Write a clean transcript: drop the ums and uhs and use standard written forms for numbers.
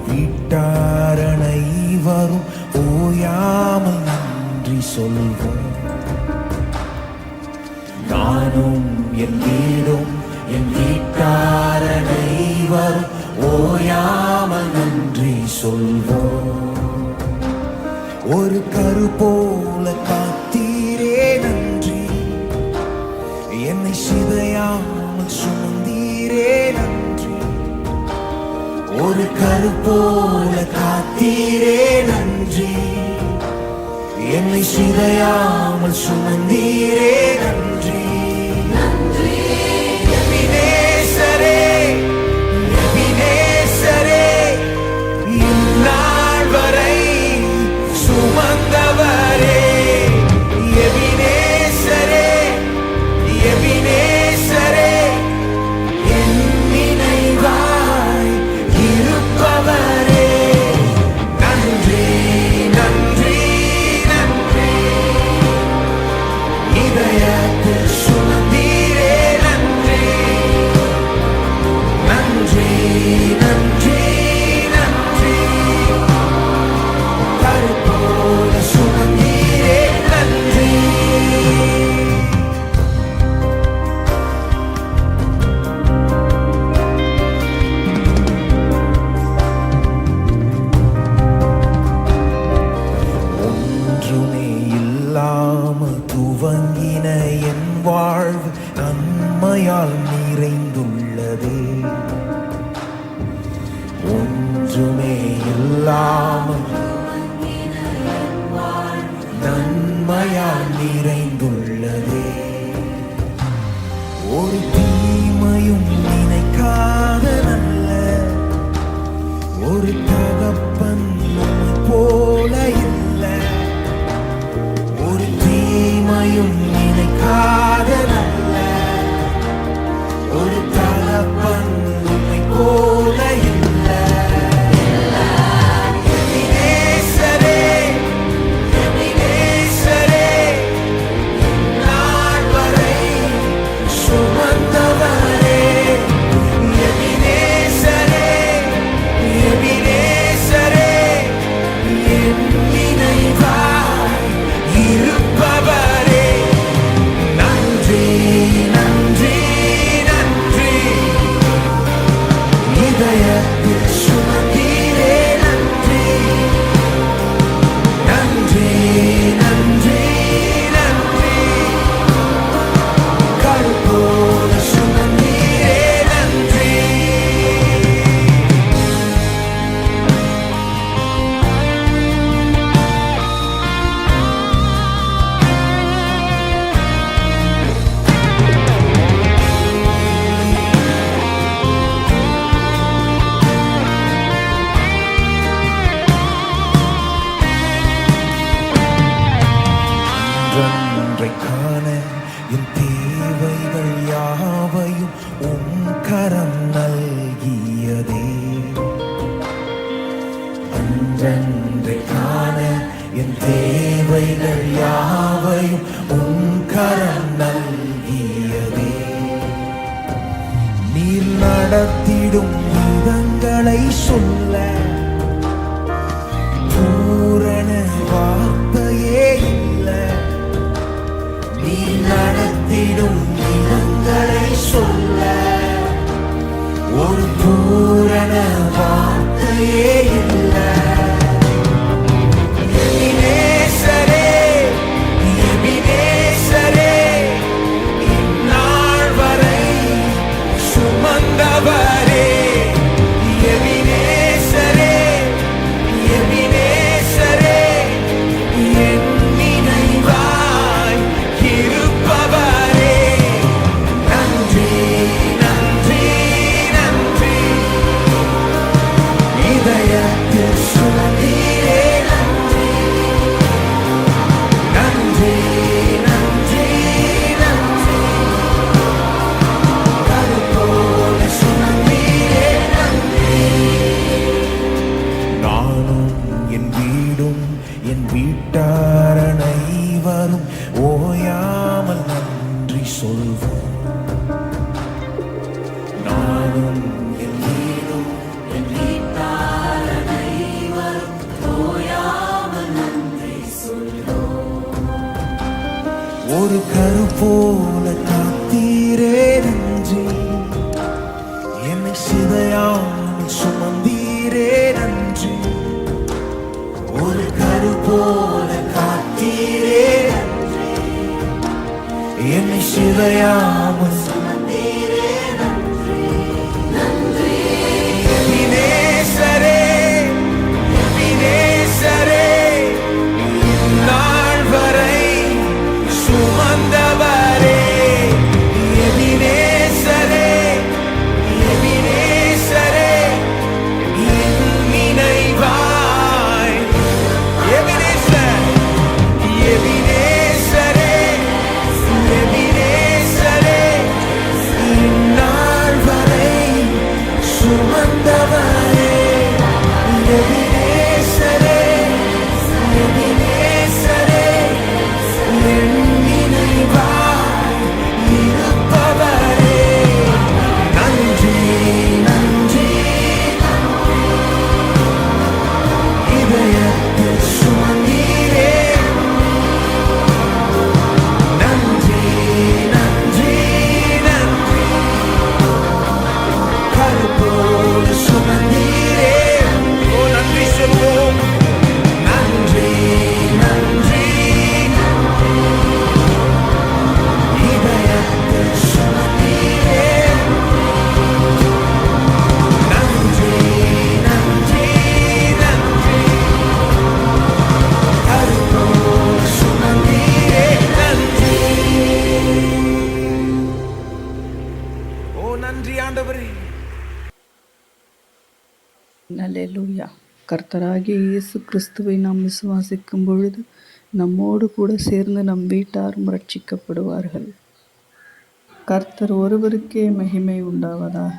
வீட்டாரணை வரும் ஓயாமல் நன்றி சொல்வோம். நானும் என் வீடும் என் வீட்டாரணை வரும் ஓயாமல் நன்றி சொல்வோம். ஒரு கரு போல காத்தீரே நன்றி, என்னை சிதையாமல் சுமந்தீரே நன்றி. ஒரு கரு போல காத்தீரே நன்றி, என்னை சிதையாமல் சுமந்தீரே நன்றி. எபினேசரே, எபினேசரே, இந்நாள் வரை சுமந்தவரே. எபினேசரே, எபினேசரே, என் நினைவாய் இருப்பவரே. நன்றி, நன்றி, நன்றி. இதயத்தில் சுமந்தீரே நன்றி. நன்றி, நன்றி, நன்றி. கருப்போல சுமந்தீரே நன்றி. ஒன்றுமே இல்லாமல் துவங்கின என் வாழ்வு நன்மையால் நிறைந்துள்ளதே. ஒன்றுமே இல்லாமல் நன்மையால் நிறைந்துள்ளதே. ஒரு தீமையும் நினைக்காத நல்ல ஒரு தகப்பன் உம்மை போல இல்லை. ஒரு தீமையும் நினைக்காத நல்ல ஒரு தகப்பன் உம்மை போல இல்லை. எபினேசரே, எபினேசரே, இந்நாள் வரை சுமந்தவரே. எபினேசரே, எபினேசரே, என் நினைவாய் இருப்பவரே. நன்றி, நன்றி, நன்றி. இதயத்தில் சுமந்தீரே நன்றி. நன்றி, நன்றி, நன்றி. கருப்போல சுமந்தீரே நன்றி. ஒன்றை காண என் தேவைகள் யாவையும் உம் கரம் நல்கியதே. அன்றன்றை காண என் தேவைகள் யாவையும் உம் கரம் நல்கியதே. நீர் நடத்திடும் விதங்களை சொல்ல பூரண வார்த்தையே இல்லை. நீ நடத்திடும் விதங்களை சொல்ல ஒரு பூரண வார்த்தையே இல்லை. எபினேசரே, எபினேசரே, இந்நாள் வரை சுமந்தவரே. எபினேசரே, எபினேசரே, என் நினைவாய் இருப்பவரே. நன்றி, நன்றி, நன்றி. இதய சிதையாமல் வினேசரே வினேசரே இந்நாள் வரை சுமந்தவரே எபினேசரே எபினேசரே என் நினைவாய் எபினேசர் எபினேசரே எபினேசரே இந்நாள் வரை சுமந்தவரே எபினேசரே எபினேசரே என் நினைவாய் இருப்பவரே நன்றி நன்றி இதயத்தில் சுமந்தீரே நன்றி நன்றி நன்றி கருப்போடு சுமந்தீரே ஓ நன்றி சொல்வோம் நன்றி நன்றி இதயத்தில் சுமந்தீரே நன்றி நன்றி நன்றி கருப்போடு சுமந்தீரே நன்றி ஓ நன்றி ஆண்டவரே அல்லேலூயா. கர்த்தராகிய இயேசு கிறிஸ்துவை நாம் விசுவாசிக்கும் பொழுது நம்மோடு கூட சேர்ந்து நம் வீட்டாரும் ரட்சிக்கப்படுவார்கள். கர்த்தர் ஒருவருக்கே மகிமை உண்டாவதாக.